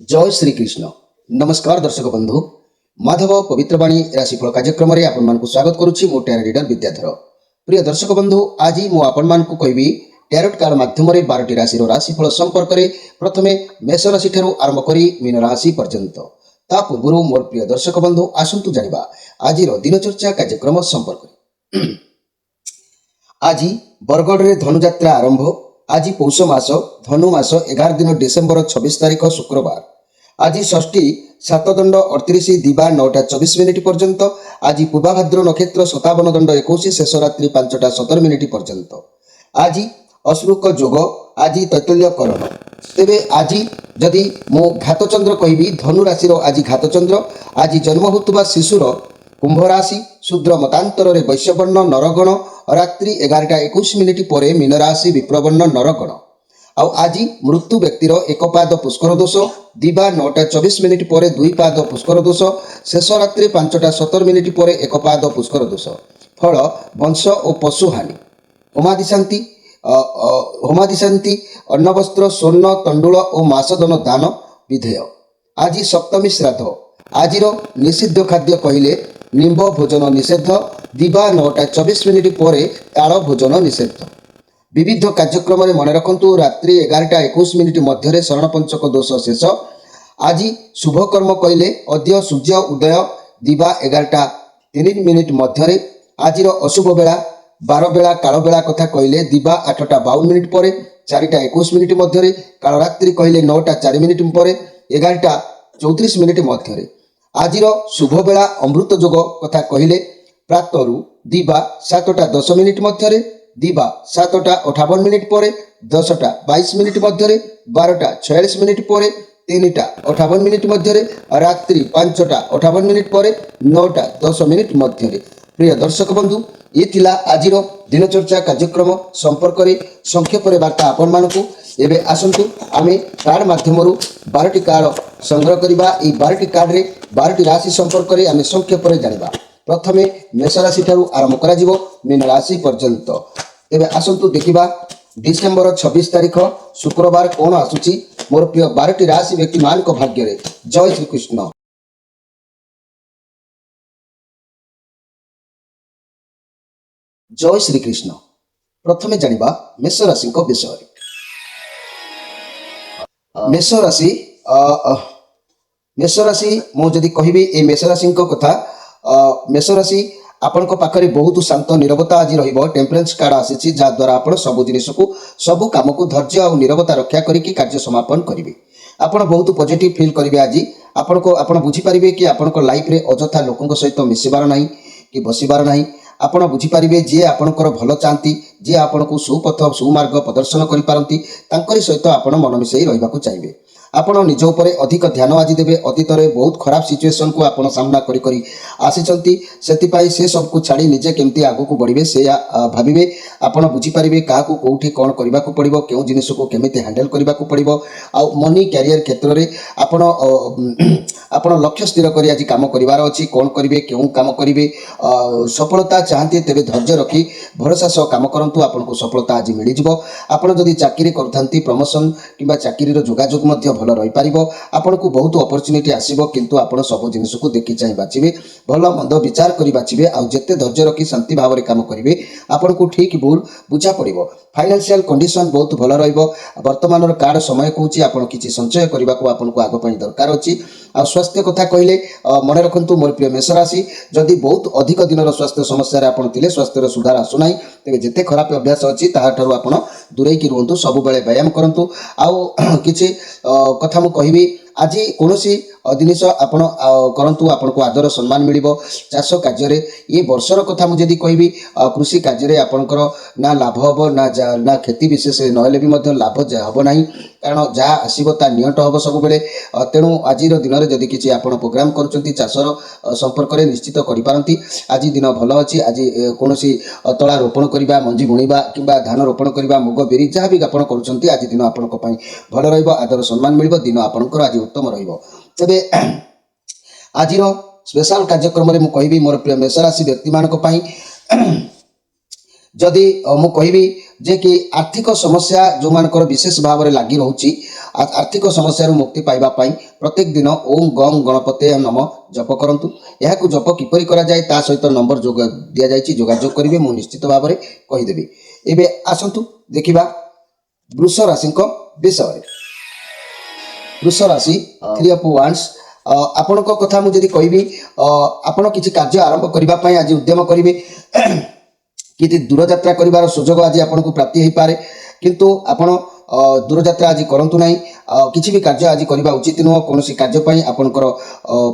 जय श्री कृष्ण। नमस्कार दर्शक बंधु, माधव पवित्रवाणी राशिफल कार्यक्रम में आपण स्वागत करुच्ची। मो टैरो रीडर विद्याधर। प्रिय दर्शक बंधु, आज मु आपण कहबी टैरोट कार्ड माध्यम 12टी राशि राशिफल संपर्क में प्रथमे मेष राशि ठारू आरंभ करी मीन राशि पर्यंत। ता पूर्व मोर प्रिय दर्शक बंधु आसंतु जानिबा आज दिनचर्चा कार्यक्रम संपर्क। आज बरगढ़ रे धनुयात्रा आरंभ। आज पौष मास धनु मास 11 दिन डिसेम्बर 26 तारिख शुक्रवार। आज षष्ठी सातदंड 38 दिवा 9:24 पर्यंत। आज पूर्वाभाद्र नक्षत्र 57 दंड 21 शेष रात्रि 5:17 पर्यंत। आज अश्रुक जोग, आज तैतल्य करण। तेबे आज जदि मो घातचंद्र कहबी धनु राशि आज घातचंद्र। आज जन्म होता शिशुर कुंभ राशि शूद्र मतांतर वैश्यवर्ण नरगण रात्रि 11:21 पर मीन राशि विप्रवर्ण नरगण। आज मृत्यु व्यक्तिर एक पाद पुष्कर दोष दिवा 9:24 पर 2 पाद पुष्कर दोष शेष रात्रि 5:17 पर एक पाद पुष्कर दोष। फल वंश और पशु हानि। होमादि शांति अन्न वस्त्र स्वर्ण तंडुल और मासदन दान विधेय। आज सप्तमी श्राद्ध। आज निषिद्ध खाद्य कहले निम्ब भोजन निषेध दिवा 9:24 पर ताल भोजन निषेध। विविध कार्यक्रम में मन रखु रात्रि 11:21 मध्य शरण पंचक दोष शेष। आज शुभकर्म कहले अद्य सूर्य उदय दिवा 11:03 मध्य। आज अशुभ बेला 12 बेला काल बेला कथा कहले दिवा 8:52 पर 4:21 मध्य। काल रात्रि कहले 9:04 पर 11:34 मध्य। आज शुभ बेला अमृत जोग कथा कहले प्रातरु दिवा 7:10 मध्य दिवा 7:58 पर 10:22 मध्य 12:46 पर 3:58 मध्य रात्रि 5:58 पर 9:10 मध्य। प्रिय दर्शक बंधु, ये थिला आज दिनचर्चा कार्यक्रम संपर्क में संक्षेप वार्ता आपण मानकु। एबे आसंतु आमे कार्ड माध्यम 12टी कार्ड संग्रह करबा। ई 12टी कार्ड रे 12टी राशि संपर्क में आमे संक्षेप में जानिबा। प्रथमे मेष राशि ठारू आरंभ करा जिवो मीन राशि पर्यंत। एबे आसंतु देखिबा डिसेम्बर 26 तारिख शुक्रवार कोन आसुची मोर प्रिय 12टी राशि व्यक्ति मान को भाग्य रे। जय श्री कृष्ण। जय श्री कृष्ण। प्रथमे जानिबा मेष राशि को विषय। मेष राशि मु जदि कहबी ए मेष राशि कथा। मेष राशि आपण पाखरे बहुत शांत निरवता आज रहिबो। टेम्परेंस कार्ड आसी जा द्वारा आपण सब जिनिस को सब काम को धैर्य और निरवता रक्षा करिक कार्य समापन करिवे। आपण बहुत पॉजिटिव फील करिवे। आज आपण बुझी पारिबे कि आपण लाइफ रे अजथा लोकन सहित मिसिबार नाही कि बसिबार नाही। आपण बुझी पारिबे जे आपणकर भल चाहती जे आपण को सुपथ सुमार्ग प्रदर्शन करि पारंती तांकरी सहित आपण मन मिसई रहिबाकू चाहिए। आपण निज उपर अधिक ध्यान आज देवे। अतीत में बहुत खराब सिचुएशन को आपण सामना करी आसीचंती सेतिपाई से सब को छाड़ी निजे केमती आगु को बढ़िबे से भाबिबे। आपण बुझी पारिबे काहाकू कोठी कोन करबाकू पड़िबो केउ जिनिस को केमिति हैंडल करबाकू पड़िबो। आ मनी कैरियर क्षेत्र रे आपण लक्ष्य स्थिर करी आज काम करिवार अछि। कोन करिवे केउ काम करिवे सफलता चाहते तेबे धैर्य रखी भरोसा सह काम करंतु आपण को सफलता आज मिल जिवो। आपण जदि चाकरी करथांती प्रमोशन किबा चाकरी रो जोगाजोग मध्य भल रही पारिबो। आपण को बहुत अपॉर्चुनिटी आसीबो किंतु आपण सब जिनिस को देखि चाहि बाचिबे। भल मंद विचार करी बाचिबे। आ जत्ते धैर्य रखी शांति भाव रे काम करिवे आपण को ठीक भूल बुझा पड़िबो। फाइनेंशियल कंडीशन बहुत भल रहिबो। वर्तमान कार्ड समय कहूची आपण किछि संचय करबा को आपण को आगो पानी दरकार अछि। आ स्वास्थ्य कथा कहले मन रखंतु मोर प्रिय मेष राशि जदि बहुत अधिक दिन स्वास्थ्य समस्या रे आपण थिले स्वास्थ्य सुधार आसु नाही तेबे जेते खराब अभ्यास अछि ताहा ठारू आपण दूरे की रुहंतु। सब बेले व्यायाम करंतु। आउ किछि कथा मु कहबी आज कौन जिनिस आपण करंतु आपण को आदर सम्मान मिलिबो। चाष कार्य रे ये वर्षर कथा मु जदि कहबी कृषि कार्य रे आपणकर ना लाभ हबो ना खेती विशेष नहले भी मध्य लाभ हबो नाही। कारण जहाँ आसीबो ता नियंट हबो सब बेले। तेणु आज दिन में जदि किछि आपण प्रोग्राम करचंती चाषर संपर्क में निश्चित करि पारंती। आज दिन भल अछि। आज कौन तला रोपण करबा मंजी बुणीबा किंबा धान रोपण करबा मुग बिरी जहाँ भी आपण करचंती आज दिन आपण को पई भल रहइबो। आदर सम्मान मिलिबो। दिन आपणकर आज उत्तम रहिबो। तेबे आज स्पेशल कार्यक्रम में मु कहबी मोर प्रिय मेष राशि व्यक्ति मानक पई जदि मु कहबी जे कि आर्थिक समस्या जो मानकर विशेष भाव में लगी रोची आर्थिक समस्या मुक्ति पाइबा पाई प्रत्येक दिन ओम गंग गणपते नम जप करंतु। यह जप किपरि करा जाए ता सहित नंबर जोग दिया जाइछि, जोगाजोग करिवे, मु निश्चित भाव में कहिदेबी। एबे आसंतु देखिबा वृष राशि विषय। वृष राशि थ्री ऑफ वांड्स आपण कथा मुझे कहबी आपण किसी कार्य आरंभ करने आज उद्यम करेंगे कि दूर यात्रा कर सुजोग आज आपको प्राप्ति हो पारे, किंतु आपण दूर यात्रा आज करंतु नहीं। किसी भी कार्य आज करने उचित नुह। कौन कार्यपाई आपंकर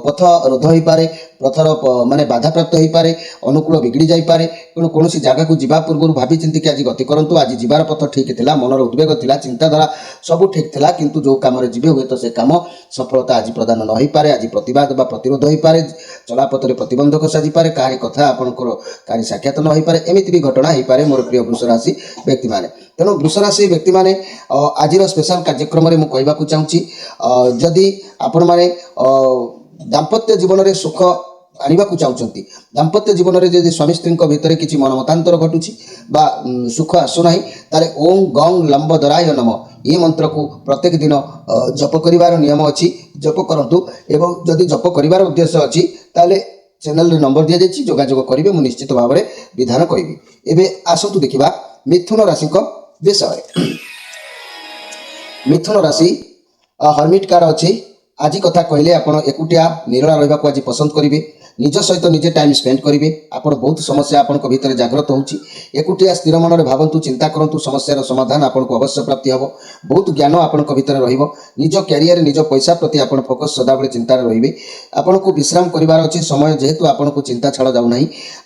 पथ रोध हो पारे, पथर माने बाधा प्राप्त हो पारे, अनुकूल बिगड़ी जापे। तेणु कौन जगह को जीवा पूर्व भावी चिंतिक आज गति करूँ। आज जीवार पथ ठीक था, मनर उद्वेग था, चिंताधारा सब ठीक था, किंतु जो कम जी हुए तो से कम सफलता आज प्रदान न हो पारे। आज प्रतिवाद बा प्रतिरोध हो पारे, चलापथरे प्रतिबंधक साजिपे, कहारी कथा आपंकर कहारी साक्षात न हो पारे, एमती भी घटना हो पारे मोर प्रिय वृष राशि व्यक्ति मैंने। तेणु वृष राशि व्यक्ति मैंने आज स्पेशल कार्यक्रम में मुझे कहवाक चाहूँगी जदि आपण मैंने दाम्पत्य जीवन में सुख आने को चाहते, दाम्पत्य जीवन में जब स्वामी स्त्री भितर किसी मन मतांतर घटुची बा सुख आसुना ताले ओम गंग लंबोदराय नम ये मंत्र को प्रत्येक दिन जप करिवार नियम अच्छी, जप करंतु। एवं जदि जप करिवार उद्देश्य अच्छी ताले चैनल रे नंबर दिया जाइछि, जोगाजोग करिवे, मु निश्चित भाव में विधान कहबी। एबे आसंतु देखिबा मिथुन राशि विषय। मिथुन राशि हर्मिट कार्ड अच्छी। आज कथा कहले आप एकुटिया निरला रहा आज पसंद करेंगे, निज सहित निजे टाइम स्पेंड करेंगे। आप बहुत समस्या आपण भितर जागृत होची, एकुटिया स्थिर मन में भावतु, चिंता करूँ, समस्यार समाधान आपको अवश्य प्राप्ति हम। बहुत ज्ञान आपण भितर निज कैरियर निज पैसा प्रति आप फोकस सदाबले चिंतार रे। आपन को विश्राम करार अच्छी समय जेहेतु आपन को चिंता छाड़ जाऊना,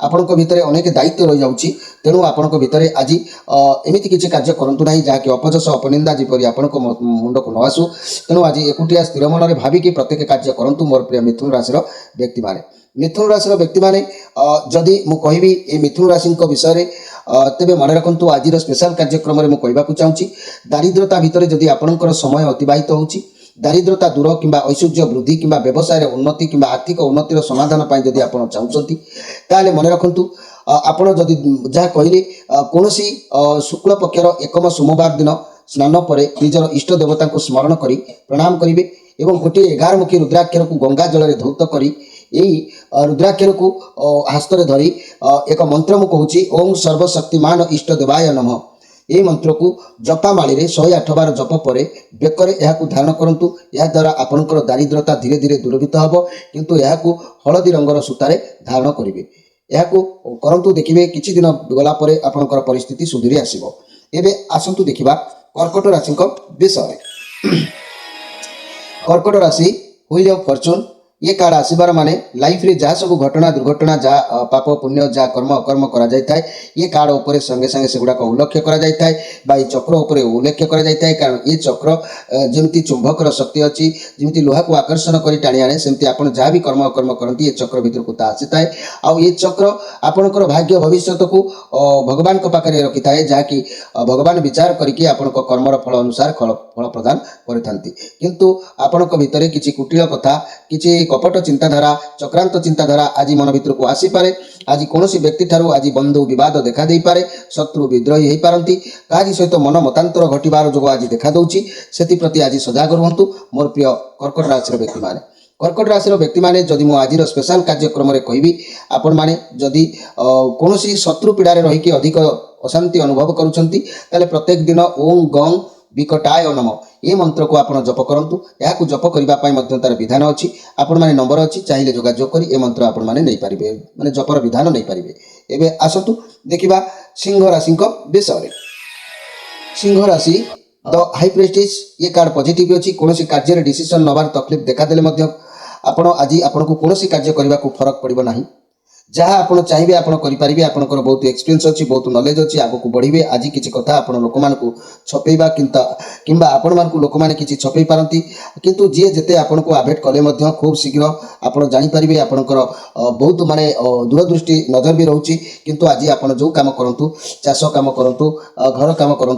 आपण भितर अनेक दायित्व रही जाऊँगी। तेणु आपण भितर आज एमती किसी कार्य करूँ ना जहाँकि अपजस अपनिंदा जीपरी आपण मुंड को न आसू। तेणु आज एकुटिया स्थिर मन में भाविकी प्रत्येक कार्य करूँ। मोर प्रिय मिथुन राशि व्यक्ति मैंने, मिथुन राशि व्यक्ति मैंने जदि मु कहबी ए मिथुन राशि विषय तेबे मन रखु आज स्पेशल कार्यक्रम में मुझे कहवाक चाहूँगी दारिद्रता भितर जदि आपणकर समय अतिबाहित होची, दारिद्रता दूर कि ऐश्वर्य वृद्धि कि व्यवसाय उन्नति कि आर्थिक उन्नतिर समाधान जदि आप चाहते ताले मन रखु आपण जदि जहाँ कहले कौन शुक्ल पक्षर एकम सोमवार दिन स्नान पर निजर इष्ट देवता को स्मरण करी प्रणाम करेंगे एवं गोटे 11 मुखी रुद्राक्षर को गंगा जल में धौत करी यही रुद्राक्षर को हस्त में धरी एक मंत्र मु कहूँ ओम सर्वशक्तिमान इष्ट देवाय नमः। ये मंत्र को जपामाली 108 बार जप पर बेकरे यह धारण करूँ। यह द्वारा आपंकर दारिद्रता धीरे धीरे दूरभूत हम, किंतु यह हलदी रंगर सूतार धारण करेंगे। यह करंतु देखिए किछि दिन गलापर आपंकर परिस्थिति सुधरी आसब। एबे आसंतु देखिबा कर्कट राशि विषय। कर्कट राशि व्हील ऑफ फॉर्चून ये कार्ड आसबार माने लाइफ रे जहाँ सब घटना दुर्घटना जहाँ पाप पुण्य जहाँ कर्म अकर्म करा जाए ये कार्ड उपर संगे संगे से गुड़ाक उल्लेख करा जाए बा ये चक्र उपर उल्लेख करा जाए। कारण ये चक्र जमी चुंबकर शक्ति अच्छी, जमी लुहा को आकर्षण कर टाणी आने सेमती आप जहाँ भी कर्म अकर्म करती ये चक्र भीतर को आसी थाए। आउ ये चक्र आपणकर भाग्य भविष्य को भगवान पाखे रखी थाए, जहाँकि भगवान विचार करके आपण कर्मर फल अनुसार फल प्रदान करथांती। किंतु आपण भितर किसी कुटिल कथा किसी कपट चिंताधारा चक्रांत चिंताधारा आज मन भीतर को आसीपे। आज कौन व्यक्ति ठारू आज बंधु विवाद देखा दे पारे, शत्रु विद्रोही हो पारती, कहारी सहित मन मतांतर घटवार जो आज देखा दूची से प्रति आज सजग रुहतु। मोर प्रिय कर्कट राशि व्यक्ति मैंने, कर्कट राशि व्यक्ति मैंने जदि मु आज स्पेशल कार्यक्रम में कहबी आपण मैंने जदि कौन शत्रु पीड़ार रहीकि अधिक अशांति अनुभव करुँच प्रत्येक दिन ओम गंग विकटाय नम ये मंत्र को आपण जप करंतु। यह जप करने तार विधान अच्छी, आपण मैंने नंबर अच्छी, चाहिए जोगाजोग कर ये मंत्र आपण मैंने नहीं पारे, माने जपर विधान नहीं पारे। एबे आसतु देखिबा सिंह राशि विषय। सिंह राशि द हाई प्रेस्टिज ये कार्ड पॉजिटिव अच्छी। कौन कार्य डिसीजन नबार तकलीफ देखादेले आपण आज आपन को कौन कार्य करने को फरक पड़ो ना, जहाँ आप चाहिए आप करेंगे। आपंकर बहुत एक्सपीरियंस अच्छी, बहुत नॉलेज अच्छी, आगक बढ़े। आज किसी कथा आप लोक मानू छपेवा कि आपण मानक लोक मैंने किसी छपे पारती, किंतु जी जिते आपन को आभेट कले खूब शीघ्र आप जानीपारे आपंकर बहुत माने दूरदृष्टि नजर भी रोचे। किंतु आज आप जो कम करूँ, चाष कम करूँ, घर कम करूँ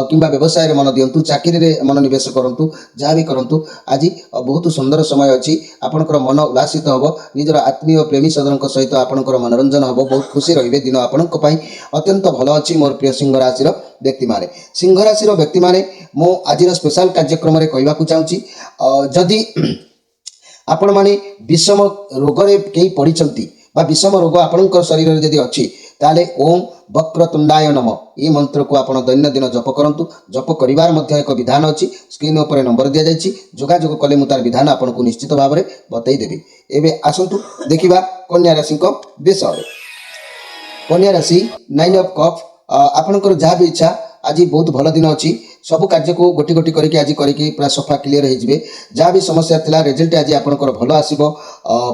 कि व्यवसाय मन दिंतु, चाकरी में मनोनिवेश करूँ, जहाँ भी करूँ आज बहुत सुंदर समय अच्छी। आपंकर मन उल्लासित हम, निजर आत्मीय प्रेमी सदन सहित आपणकर मनोरंजन हम बहुत खुशी रहिबे दिन आपणक पई अत्यंत भल अछि मोर प्रिय सिंह राशि व्यक्ति माने सिंह राशि व्यक्ति माने मो आज स्पेशल कार्यक्रम रे कहबा को चाहूची जदि आपण माने विषम रोग रे केही पडिचंती बा विषम रोग आपणकर शरीर रे जदि अछि ताले ओम वक्रतुंडाय नम ये मंत्र को आपण दैनंदिन जप करंतु जप करिवार मध्य एक विधान अछि स्क्रीन ऊपर नंबर दिया जायछि जोगाजोग कले मु तार विधान आपण को निश्चित भाव रे बतै देबी एबे आसंतु देखिबा कन्या राशि को विषय कन्या राशि 9 ऑफ कप आपणकर जहाँ भी इच्छा आज बहुत भल दिन अच्छी सब कार्य को गोटी गोटी करके आज करके पूरा सफा क्लीयर हो जहाँ भी समस्या थिला रिजल्ट आज आपंकर भल आसो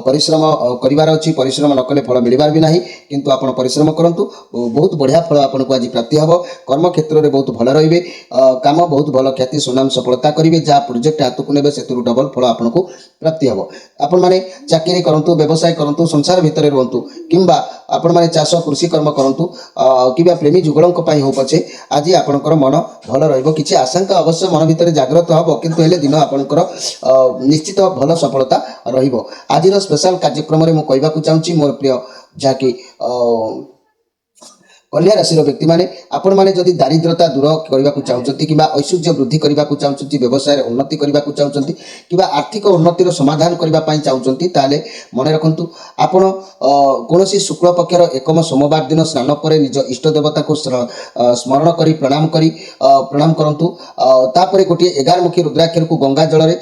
परिश्रम करार अच्छी परिश्रम न कले फल मिलबार भी नहीं किंतु आप परिश्रम करूँ बहुत बढ़िया फल आपको आज प्राप्ति हम कर्म क्षेत्र में बहुत भल रे काम बहुत भल ख्याति सुनाम सफलता करेंगे जहाँ प्रोजेक्ट हाथ को ने डबल फल आपको प्राप्ति हम आपण मैंने चाकरी करूँ व्यवसाय करूँ संसार भितर रुहतु किंबा आपण मैंने चाष कृषि कर्म करूँ कि प्रेमी जुगलों हो पछे आज आपणकर मन भल रही आशंका अवश्य मन भितर जागृत हम किंतु हेले दिन आपणकर निश्चित भल सफलता रहिबो आज स्पेशल कार्यक्रम रे मु कहबा को चाहूची मोर प्रिय जाकी कन्या राशि व्यक्ति माने आपण माने जदि दारिद्रता दूर करबा को चाहउचंती किबा ऐश्वर्य वृद्धि करबा को चाहउचंती व्यवसाय रे उन्नति करबा को चाहउचंती किबा आर्थिक उन्नतिर समाधान करबा पई चाहउचंती ताले मने रखंतु आपण कोनोसी शुक्ल पक्षर एकम सोमवार दिन स्नान पर निज इष्ट देवता को स्मरण करी प्रणाम करंतु तापरे गोटे 11 मुखी रुद्राक्षर को गंगा जल रे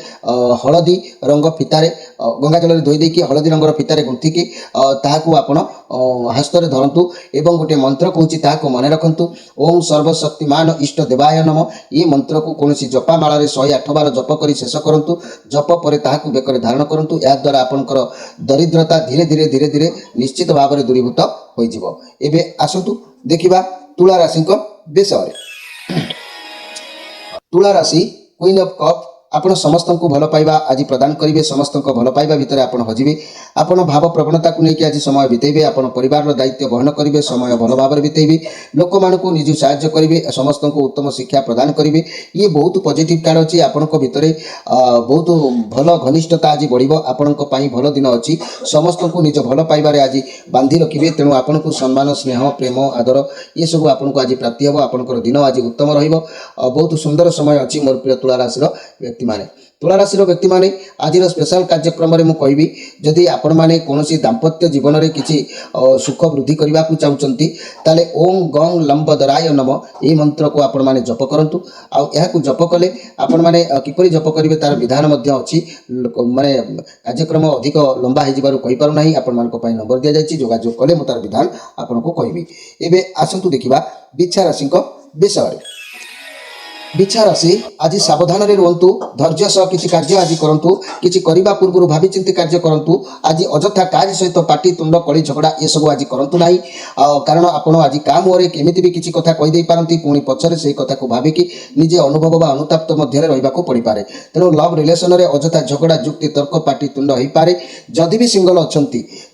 हळदी रंग फितारे गंगा जल रे धोई देकी हळदी रंगर फितारे गुंथी की ताहाकू आपण हस्त रे धरंतु एवं गोटे मंत्र मन रखु ओम सर्वशक्तिमान इष्ट देवाय नम ये मंत्र को कौन जपा माला 108 बार जप कर शेष करूँ जप पर ताकू बेकर धारण करूँ या द्वारा आपंकर दरिद्रता धीरे धीरे धीरे धीरे निश्चित भाव में दूरीभूत हो आसतु देखा तुला राशि विषय तुला राशि क्वीन ऑफ कप आपण समस्त को भल पाइबा आज प्रदान करेंगे समस्त भल पाइबा भितर आपण हजिबे आपण भाव प्रवणता को लेकिन आज समय बितेबे आपण परिवार दायित्व बहन करेंगे समय भल भाव में बितेबे लोक मानू निज साहाय्य करेंगे समस्त को उत्तम शिक्षा प्रदान करेंगे ये बहुत पॉजिटिव कार्ड अच्छी आपण भितर बहुत भल घनिष्ठता आज बढ़ आपण भल दिन अच्छी समस्त को निज भल पाइबार आज बांधि रखिए तेणु आपण को सम्मान स्नेह प्रेम आदर ये सब आपको आज प्राप्ति हम आपंकर दिन आज उत्तम बहुत सुंदर समय अच्छी मोर प्रिय तुला राशि व्यक्ति माने तुला राशि व्यक्ति माने आज स्पेशल कार्यक्रम रे मु कहबी जदि आपण माने कोनोसी दाम्पत्य जीवन रे किछि सुख वृद्धि करबा को चाहउचंती ताले ओम गंग लंबोदराय नम ए मंत्र को आपण माने जप करंतु आ एहा को जप कले आपण माने किपरि जप करिवे तार विधान मध्ये अछि माने कार्यक्रम अधिक लंबा हे जिबारु कहि पारु नाही आपण मानको पई नंबर दिया जायछि जोगाजोग कले मु तार विधान आपण को कहबी एबे आसंतु देखिबा बिच्छा राशि को विषय बिच्छा राशि आज सावधान रुहतु धैर्य सह किसी कार्य आज करूँ किसी करने पूर्व भावी चिंती कार्य करूँ आज अଯଥା कार्य सहित पाटी तुंड कली झगड़ा ये सब आज करूँ ना कारण आपण आज काम केमी भी किसी कथा कहीदे पारती पुणी पछरे से कथा को भाविकी निजे अनुभव व अनुताप्त मध्य रहा पड़ पारे तेणु लव रिलेसन में अଯଥା झगड़ा जुक्ति तर्क पाटी तुंड हो पारे जदि भी सिंगल अच्छा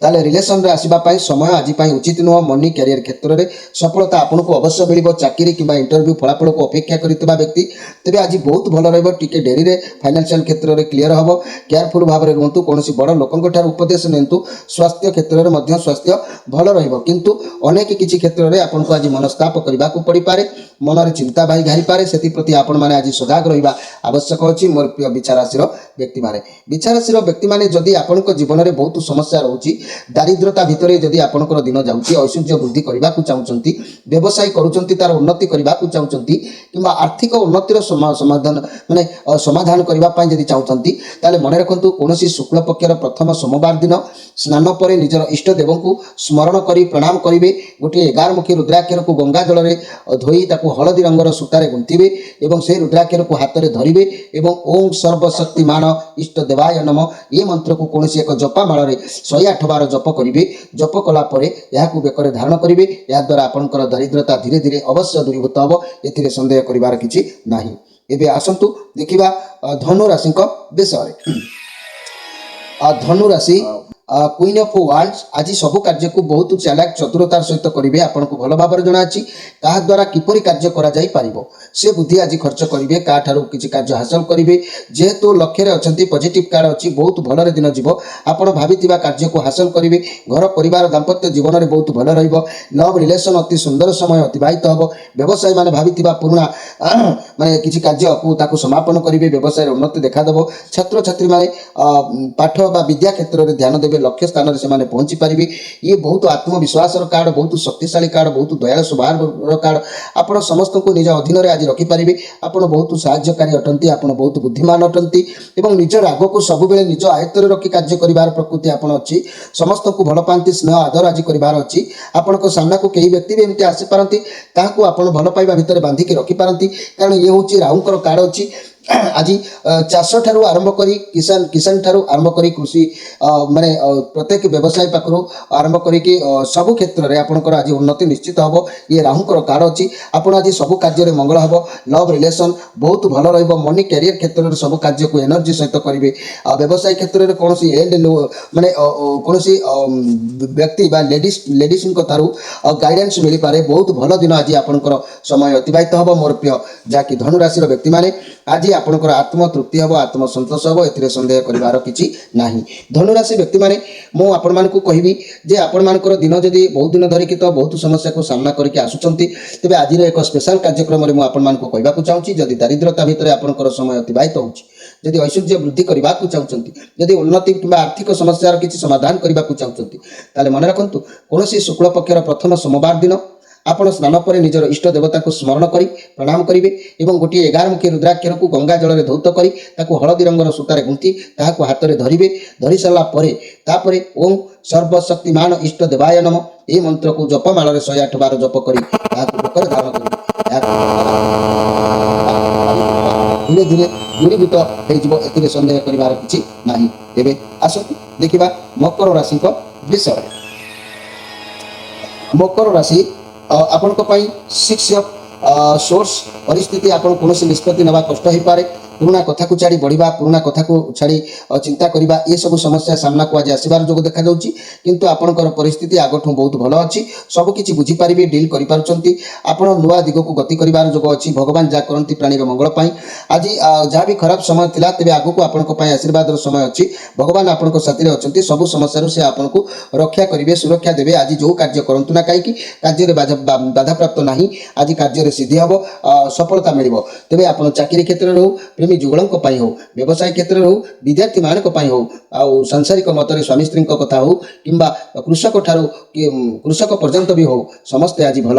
ताले रिलेसन रे आसवाई समय आज उचित नुह मनी कैरियर क्षेत्र में सफलता आपन को अवश्य मिल चाकरी कि इंटरव्यू फलाफल को अपेक्षा कर व्यक्ति तेज आज बहुत भल रे डेरी रे फाइनेंशियल क्षेत्र में क्लीयर हम केयरफुल भाव में रुहतु कौन बड़ लोकों उपदेश नियंतु स्वास्थ्य क्षेत्र में स्वास्थ्य भल रु अनेक किसी क्षेत्र में आपको आज मनस्ताप करने को पड़ पारे मनरे चिंता भाई घाई पारे से प्रति आपण मैंने आज सजाग रहा आवश्यक अच्छी मोर प्रिय बिच्छा राशि व्यक्ति मैंने बिच्छा राशि व्यक्ति मैंने जदि आपण जीवन में बहुत समस्या रोचे दारिद्रता भितर जदि आपंकर दिन जाऊँगी ऐश्वर्य वृद्धि करने को चाहते व्यवसाय करुँच तार उन्नति करने को चाहते कि आर्थिक उन्नतिर समाधान माने समाधान करने जदि चाहते ताले मन रखु कौन शुक्ल पक्षर प्रथम सोमवार दिन स्नान पर निजर इष्ट देव को स्मरण कर प्रणाम करेंगे गोटे 11 मुखी रुद्राक्षर को गंगा जल में धोई हलदी रंगर सूतारे गुंथिबे एवं से रुद्राक्षर को हाथ में धरिबे एवं ओम सर्वशक्तिमान इष्ट देवाय नम ये मंत्र को कौन एक जपा माल 108 बार जप करेंगे जप कला बेकर धारण करेंगे या द्वारा आपंकर दरिद्रता धीरे धीरे अवश्य दूरीभूत हम ए सन्देह कर किसी नाही। एबे आसंतु देखिबा धनु राशि विषय धनु राशि क्वीन ऑफ वांड्स आज सब कार्य को बहुत चालाक चतुरतार सहित करेंगे आपन को भल भाव जना अच्छी क्या द्वारा किपरि कार्य करा जाई पारिबो से बुद्धि आज खर्च करेंगे क्या किसी कार्य हासिल करेंगे जेहेतु लक्ष्य अच्छा पॉजिटिव कार्ड अच्छी बहुत भलरे दिन जीव आपड़ भावी कार्य को हासिल करेंगे घर परिवार दाम्पत्य जीवन में बहुत भल रही लव रिलेशन अति सुंदर समय अतिबाहित हम व्यवसायी मैंने भावी पुराणा माने किसी कार्य को समापन करेंगे व्यवसाय उन्नति देखादेव छात्र छात्री मैंने पाठ बा विद्या क्षेत्र में ध्यान देवे लक्ष्य स्थान में से पहुंची पारे ये बहुत आत्मविश्वास कार्ड बहुत शक्तिशाली कार्ड बहुत दयालु स्वभाव कार्ड आपड़ समस्त को निज अधीन में आज रखिपारे आप बहुत साहाय्यकारी अटंती आप बहुत बुद्धिमान अटंती और निज राग को सब निज आयत्त रखी कार्य कर प्रकृति आपड़ अच्छी समस्त को भल पाती स्नेह आदर आज करार अच्छी आपण सामना को कई व्यक्ति भी एमती आसीपारती आप भल पाइबा भितर बांधिकी रखिपारती कारण ये हूँ राहुंकर कार्ड अच्छी आज चाष ठारू आरंभ करी किसान ठारू आरंभ करी कृषि माने प्रत्येक व्यवसाय पाखु आरंभ करी सब क्षेत्र में आपंकर आज उन्नति निश्चित हम ये राहुंकर कार्ड अच्छी आप आज सब कार्य मंगल हम लव रिलेशन बहुत भल रनी कैरियर क्षेत्र में सब कार्य को एनर्जी सहित करेंगे व्यवसाय क्षेत्र में कौन एंड माने कौन व्यक्ति लेडीज ठारू गाइडेंस मिल पारे बहुत भल दिन आज आपंकर समय अतिबाहित हम मोर प्रिय जहाँकि धनुराशि व्यक्ति मैंने आज आपंकर आत्म तृप्ति हम आत्म संतोष हम ए सन्देह करार किसी ना धनुराशि व्यक्ति मैंने मुझे आपण मानक कहबी जे आपण मानकर दिन जदि बहुत दिन धरिकी तो बहुत समस्या को सामना करके आसुचंती तेबे आज एक स्पेशल कार्यक्रम में मुझे आपण मानक कहबाक चाहूँगी जदि दारिद्रता भितर आपंकर समय अतिबाहित होउछि जदि ऐश्वर्य वृद्धि करने को चाहते जदि उन्नति कि आर्थिक समस्यार किसी समाधान करने को चाहते ताले मन रखु कौन शुक्ल पक्षर प्रथम सोमवार दिन आपण स्नान पर निजर इष्ट देवता को स्मरण करी प्रणाम करेंगे और गोटे 11 रुद्राक्षर को गंगा जल में धौत करी हलदी रंगर सूतार गुंथि ताकू हाथ में धरवे धरी सारापर ओम सर्वशक्तिमान इष्ट देवाय नम ये मंत्र को जपमाल 108 बार जप करी धारण करेंगे धीरे धीरे दूरीभूत हो सन्देह करार किसी ना एवं आसतु देखा मकर राशि विषय मकर राशि आपण 6 ऑफ सोर्स परिस्थिति आपण कौन निष्पत्ति नवा कष्ट हो पारे पुराणा कथा को छाड़ी बढ़िया पुराणा कथा को छाड़ी चिंता करवा ये सब समस्या सामना को आज आसबार जो देखा जाउछि किंतु आपणकर परिस्थिति आगठू बहुत भल अच्छी सब किछि बुझी पारिबे डील करि पारुचंती आपण नुआ दिग को गति करिवार जोग अच्छी भगवान जा करंती प्राणी मंगल पाई आज जहाँ भी खराब समय थिला तेबे आगु को आपणक पई आशीर्वाद समय अच्छी भगवान आपणक साथी अछंती सब समस्या से आपनको रक्षा करिवे सुरक्षा देवे आज जो कार्य करंतु ना कहीं कार्य बाधा प्राप्त नहीं आज कार्य सिद्धि हम सफलता मिलिबो तेबे आपण चाकरी क्षेत्र में हो प्रेमी जुगलों हो व्यवसाय क्षेत्र में हो विद्यार्थी मान हो आउ सांसारिक मतरे स्वामी स्त्री कथा हो कि कृषक ठारू कृषक पर्यंत भी हो समस्ते आज भल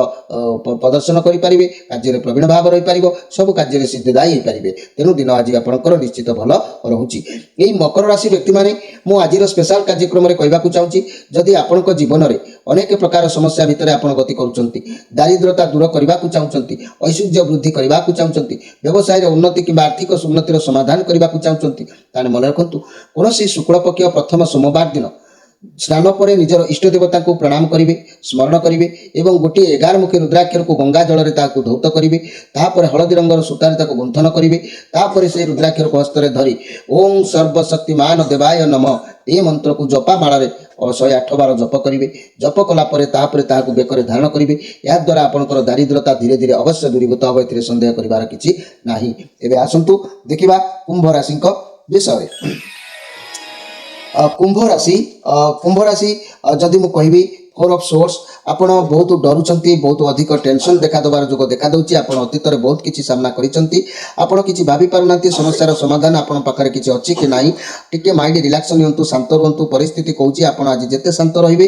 प्रदर्शन करेंगे कार्य प्रवीण भाव रही पार सब कार्य सिद्धिदायी हो पारे तेणु दिन आज आपंकर निश्चित भल रोचे यही मकर राशि व्यक्ति मैंने मुझे आज स्पेशल कार्यक्रम में कहवाक चाहूँगी जदि आपण जीवन में अनेक प्रकार समस्या भितर आप गति करुँच दारिद्रता दूर करने को चाहते ऐश्वर्य वृद्धि करने को चाहते व्यवसाय उन्नति कि आर्थिक उन्नतिर समाधान करने को चाहते मन रखु कौन शुक्ल पक्ष प्रथम सोमवार दिन स्नान पर निजर इष्ट देवता को प्रणाम करेंगे स्मरण करेंगे और गोटे 11 मुखी रुद्राक्षर को गंगा जल में धौत करेंगे हलदी रंगर सूतार गुंथन करेंगे से रुद्राक्षर को हस्त धरी ओम सर्वशक्तिमान देवाय नम ये मंत्र को जपा माल 108 बार जप करेंगे जप कलापर बेकर धारण करेंगे या द्वारा आपंकर दारिद्रता धीरे धीरे अवश्य दूरीभूत हम ए सन्देह करार किसी ना एवं आसतु देखा कुंभ राशि विषय कुंभ राशि जदि मु कहबी 4 ऑफ सोर्स आपण बहुत डरुचंती बहुत अधिक टेंशन देखा देवार जो देखा दूची आपण अतीत में बहुत किसी सामना करिसंती आपण किसी भाभी पारुनांती समस्यार समाधान आपण पाखरे किसी अच्छी कि नाही टिके माइंड रिलैक्स नियंतु शांत रहंतु परिस्थिति कहूची आपण आज जेते शांत रहिबे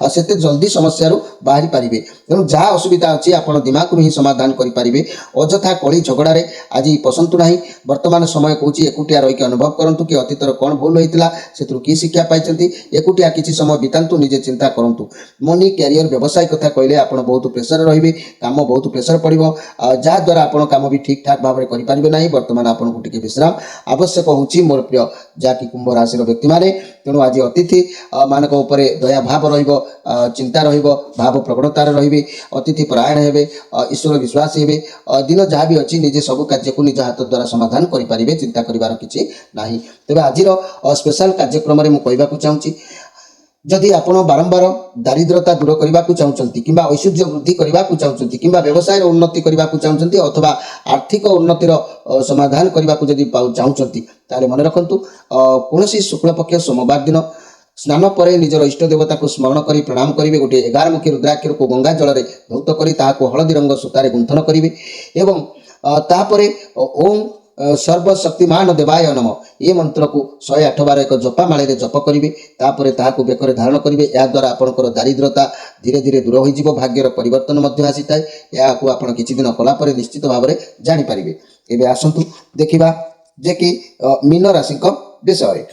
सेते जल्दी समस्यार बाहरी पारिबे तेणु जहाँ असुविधा अच्छी आपण दिमाग ही समाधान करि पारिबे अजथा कली झगड़ा रे आज पसंतु नाही वर्तमान समय कहूची एकुटिया रही अनुभव करंतु कि अतीतर कौन भूल होइतिला सेतु की शिक्षा पाइचंती एकुटिया किसी समय बितांतु निजे चिंता करंतु मनी कैरियर व्यवसाय कथा कहले आप बहुत प्रेसर रही काम बहुत प्रेसर पड़ो जहाँ द्वारा आप काम भी ठीक ठाक भाव में करेंगे ना बर्तमान आपको टी विश्राम आवश्यक होची मोर प्रिय जहाँकि कुंभ राशि व्यक्ति मैंने तेणु आज अतिथि मानक दया भाव चिंता भाव प्रवणतार रे अतिथि परायण हे ईश्वर विश्वास हे दिन जहाँ भी अच्छी निजे सब कार्य को निज हाथ द्वारा समाधान करेंगे चिंता करार किसी ना तेज आज स्पेशल कार्यक्रम में मुझे कहवाक चाहूँगी जदि आपण बारंबार दारिद्रता दूर करने को चाहते कि ऐश्वर्य वृद्धि करने को चाहते कि व्यवसाय उन्नति करने को चाहते अथवा आर्थिक उन्नतिर समाधान करने को जदि चाहते ताले मन रखंतु कौन शुक्ल पक्ष सोमवार दिन स्नान पर निजर इष्ट देवता को स्मरण कर प्रणाम करेंगे गोटे 11 रुद्राक्षर को गंगा जल में धौत कर हलदी रंग सूतार गुंथन करेंगे एवं तापर ओम सर्वशक्तिमान देवाय नम ये मंत्र को 108 बार एक जपा माले जप करेंगे तापर ताहाको बेकर धारण करेंगे या द्वारा आपंकर दारिद्रता धीरे धीरे दूर हो भाग्यर परिवर्तन आसी थाए या किछि दिन कलापर निश्चित भाव में जानीपारे। एवं आसतु देखा जे कि मीन राशि विषय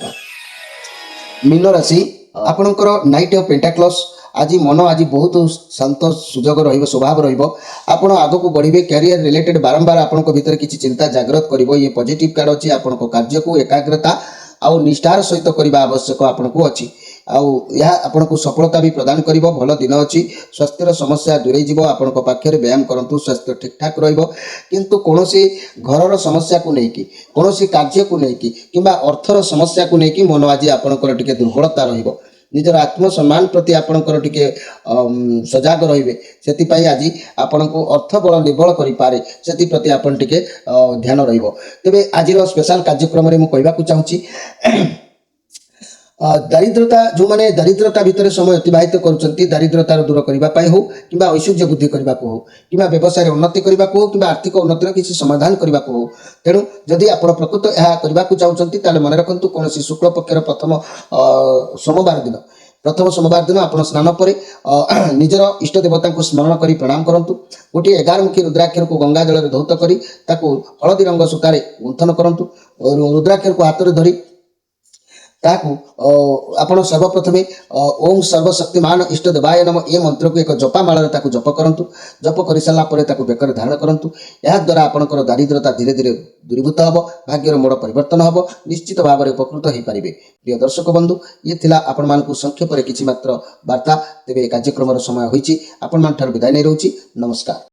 मीन राशि आपणकर नाइट ऑफ पेंटाक्लस आज मन आज बहुत शांत सुजोग स्वभाव आपण आग को बढ़े कैरियर रिलेटेड बारंबार आपण भीतर किसी चिंता जागृत कर ये पॉजिटिव कार्ड अच्छी आपण कार्य को एकाग्रता आउ निष्ठार सहित करने आवश्यक आपण को अच्छी आपण को सफलता भी प्रदान कर भल दिन अच्छी स्वास्थ्यर समस्या दूरे जीव आपण पाखे व्यायाम करूँ स्वास्थ्य ठीक ठाक रंतु कौन घर समस्या को लेकिन कौन कार्य को लेकिन कि अर्थर समस्या को लेकिन मन आज आपंकर टे दुर्बलता रही निजर आत्मसम्मान प्रति आपंकर टे सजग रे आज आपण को अर्थ बल निर्बल करें से प्रति आपन टे ध्यान रे आज स्पेशल कार्यक्रम में मुझे कहवाक चाहूँगी दारिद्रता जो माने दारिद्रता भितर समय अतिबाहित करुँच दारिद्रता दूर करने हो कि ऐश्वर्य वृद्धि करने हो कि व्यवसाय उन्नति करने हो कि आर्थिक उन्नतिर किसी समाधान करने हो तेणु जदि आप प्रकृत यह करने को चाहते मन रखु कौन शुक्ल पक्षर प्रथम सोमवार दिन आप स्नान पर निजर इष्ट देवता को स्मरण कर प्रणाम करूँ गोटे 11 मुखी रुद्राक्षर को गंगा जल में धौत कर हलदी रंग सूतार गुंथन करूँ रुद्राक्षर को हाथ में धरी आपण सर्वप्रथमे ओम सर्वशक्तिमान इष्ट देवाय नम ये मंत्र को एक जपा माल जप करूँ जप कर सारापर बेकर धारण करूँ या द्वारा आपंकर दारिद्रता धीरे धीरे दूरीभूत हम भाग्यर मोड़ परिवर्तन हम निश्चित भाव में उपकृत हो पारे। प्रिय दर्शक बंधु ये थिला आपण मानकु संक्षेप किछि मात्र वार्ता तेबे कार्यक्रम समय होईछि आपण मान ठार विदाय नै रहउछि। नमस्कार।